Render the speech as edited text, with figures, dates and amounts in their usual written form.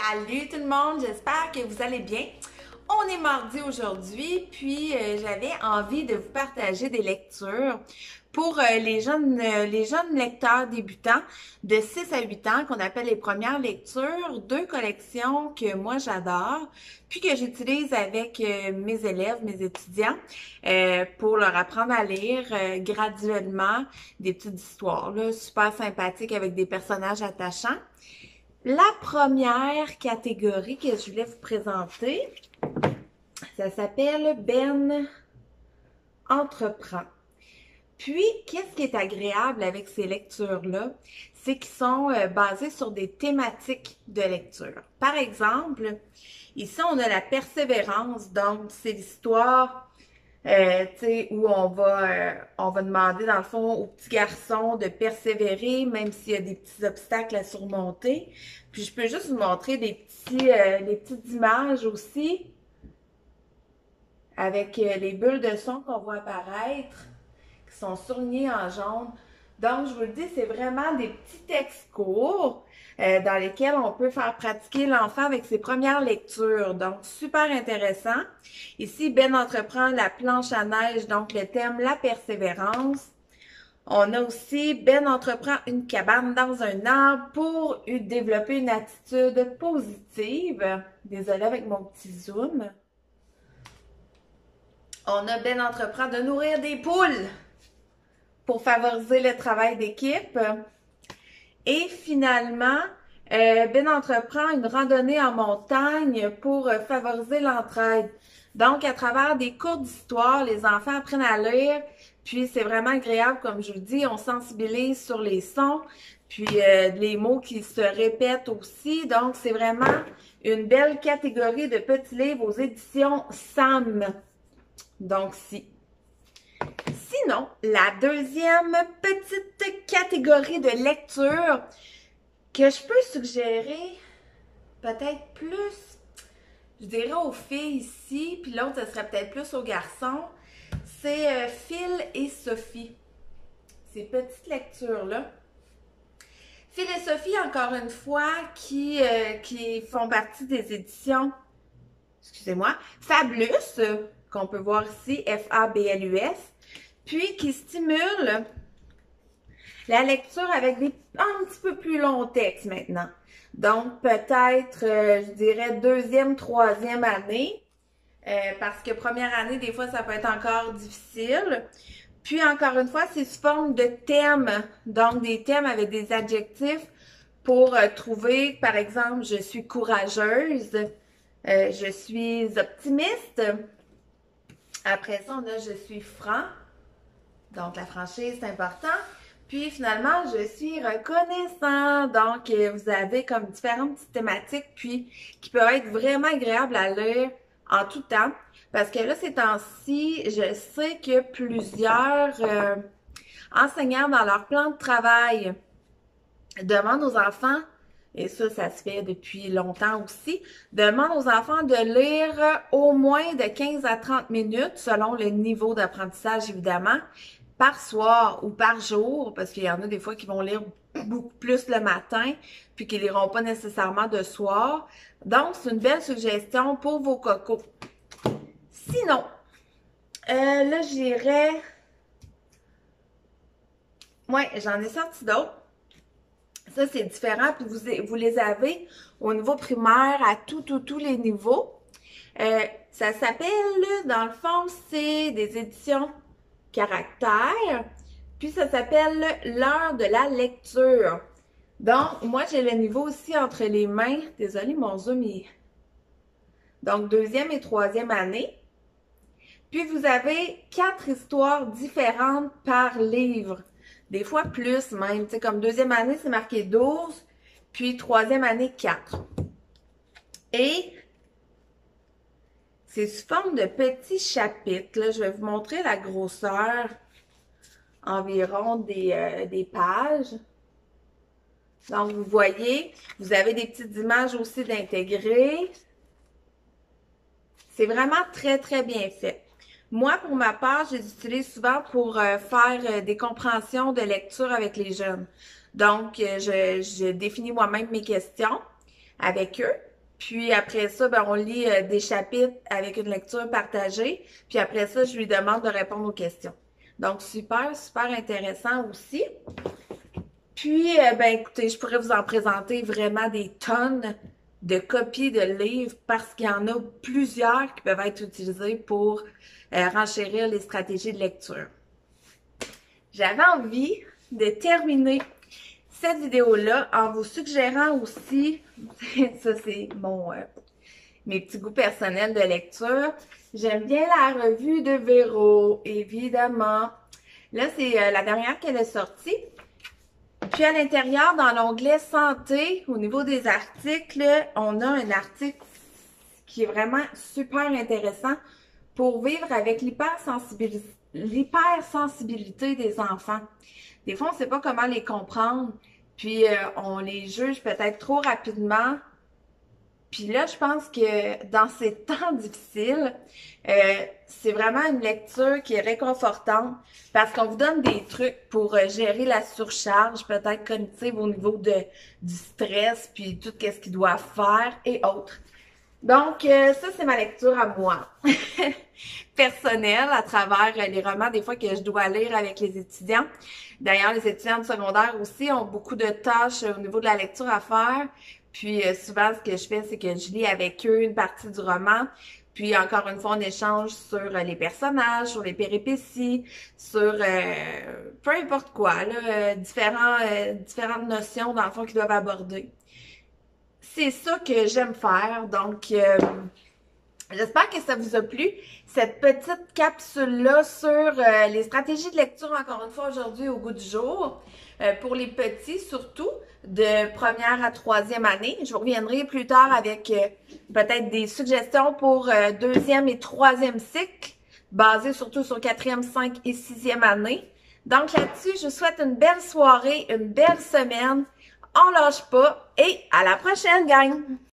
Salut tout le monde, j'espère que vous allez bien. On est mardi aujourd'hui, puis j'avais envie de vous partager des lectures pour les jeunes lecteurs débutants de 6 à 8 ans qu'on appelle les premières lectures, deux collections que moi j'adore, puis que j'utilise avec mes élèves, mes étudiants, pour leur apprendre à lire graduellement des petites histoires là, super sympathiques avec des personnages attachants. La première catégorie que je voulais vous présenter, ça s'appelle Ben entreprend. Puis, qu'est-ce qui est agréable avec ces lectures-là? C'est qu'ils sont basés sur des thématiques de lecture. Par exemple, ici, on a la persévérance. Donc, c'est l'histoire où on va demander, dans le fond, aux petits garçons de persévérer, même s'il y a des petits obstacles à surmonter. Puis, je peux juste vous montrer des petites images aussi, avec les bulles de son qu'on voit apparaître, qui sont surlignées en jaune. Donc, je vous le dis, c'est vraiment des petits textes courts dans lesquels on peut faire pratiquer l'enfant avec ses premières lectures. Donc, super intéressant. Ici, Ben entreprend la planche à neige, donc le thème la persévérance. On a aussi Ben entreprend une cabane dans un arbre pour développer une attitude positive. Désolée avec mon petit zoom. On a Ben entreprend de nourrir des poules pour favoriser le travail d'équipe. Et finalement, Ben entreprend une randonnée en montagne pour favoriser l'entraide. Donc, à travers des courtes histoires, les enfants apprennent à lire, puis c'est vraiment agréable, comme je vous dis, on sensibilise sur les sons, puis les mots qui se répètent aussi. Donc, c'est vraiment une belle catégorie de petits livres aux éditions Sam. Donc, Sinon, la deuxième petite catégorie de lecture que je peux suggérer, peut-être plus, je dirais aux filles ici, puis l'autre, ce serait peut-être plus aux garçons, c'est Phil et Sophie. Ces petites lectures-là. Phil et Sophie, encore une fois, qui font partie des éditions, excusez-moi, Fablus, qu'on peut voir ici, Fablus, puis qui stimule la lecture avec un petit peu plus longs textes maintenant. Donc, peut-être, je dirais, deuxième, troisième année, parce que première année, des fois, ça peut être encore difficile. Puis, encore une fois, c'est sous forme de thèmes, donc des thèmes avec des adjectifs pour trouver, par exemple, je suis courageuse, je suis optimiste. Après ça, on a je suis franc. Donc, la franchise, c'est important. Puis, finalement, je suis reconnaissant. Donc, vous avez comme différentes petites thématiques, puis qui peuvent être vraiment agréables à lire en tout temps. Parce que là, ces temps-ci, je sais que plusieurs enseignants, dans leur plan de travail, demandent aux enfants, et ça se fait depuis longtemps aussi, demandent aux enfants de lire au moins de 15 à 30 minutes, selon le niveau d'apprentissage, évidemment, par soir ou par jour, parce qu'il y en a des fois qui vont lire beaucoup plus le matin, puis qui ne liront pas nécessairement de soir. Donc, c'est une belle suggestion pour vos cocos. Sinon, là, j'irais... Ouais, j'en ai sorti d'autres. Ça, c'est différent, puis vous les avez au niveau primaire à tous les niveaux. Ça s'appelle, dans le fond, c'est des éditions Caractère, puis ça s'appelle l'heure de la lecture. Donc, moi, j'ai le niveau aussi entre les mains. Désolée, mon zoom est... Donc, deuxième et troisième année. Puis, vous avez 4 histoires différentes par livre. Des fois plus même. Tu sais, comme deuxième année, c'est marqué 12. Puis, troisième année, 4. Et c'est sous forme de petits chapitres. Là, je vais vous montrer la grosseur environ des pages. Donc, vous voyez, vous avez des petites images aussi d'intégrer. C'est vraiment très, très bien fait. Moi, pour ma part, je les utilise souvent pour faire des compréhensions de lecture avec les jeunes. Donc, je définis moi-même mes questions avec eux. Puis après ça, ben, on lit des chapitres avec une lecture partagée. Puis après ça, je lui demande de répondre aux questions. Donc, super, super intéressant aussi. Puis, ben écoutez, je pourrais vous en présenter vraiment des tonnes de copies de livres parce qu'il y en a plusieurs qui peuvent être utilisés pour renchérir les stratégies de lecture. J'avais envie de terminer cette vidéo-là en vous suggérant aussi, ça c'est mes petits goûts personnels de lecture, j'aime bien la revue de Véro, évidemment. Là, c'est la dernière qu'elle est sortie. Puis à l'intérieur, dans l'onglet santé, au niveau des articles, on a un article qui est vraiment super intéressant pour vivre avec l'hypersensibilité des enfants. Des fois, on ne sait pas comment les comprendre, puis on les juge peut-être trop rapidement. Puis là, je pense que dans ces temps difficiles, c'est vraiment une lecture qui est réconfortante parce qu'on vous donne des trucs pour gérer la surcharge, peut-être cognitive au niveau du stress, puis tout ce qu'il doit faire et autres. Donc, ça, c'est ma lecture à moi, personnelle, à travers les romans, des fois, que je dois lire avec les étudiants. D'ailleurs, les étudiants de secondaire aussi ont beaucoup de tâches au niveau de la lecture à faire. Puis, souvent, ce que je fais, c'est que je lis avec eux une partie du roman. Puis, encore une fois, on échange sur les personnages, sur les péripéties, sur peu importe quoi, là, différentes notions, dans le fond, qu'ils doivent aborder. C'est ça que j'aime faire. Donc, j'espère que ça vous a plu, cette petite capsule-là sur les stratégies de lecture, encore une fois, aujourd'hui, au goût du jour. Pour les petits, surtout, de première à troisième année. Je vous reviendrai plus tard avec peut-être des suggestions pour deuxième et troisième cycle, basées surtout sur quatrième, 5 et sixième année. Donc là-dessus, je vous souhaite une belle soirée, une belle semaine. On lâche pas et à la prochaine, gang!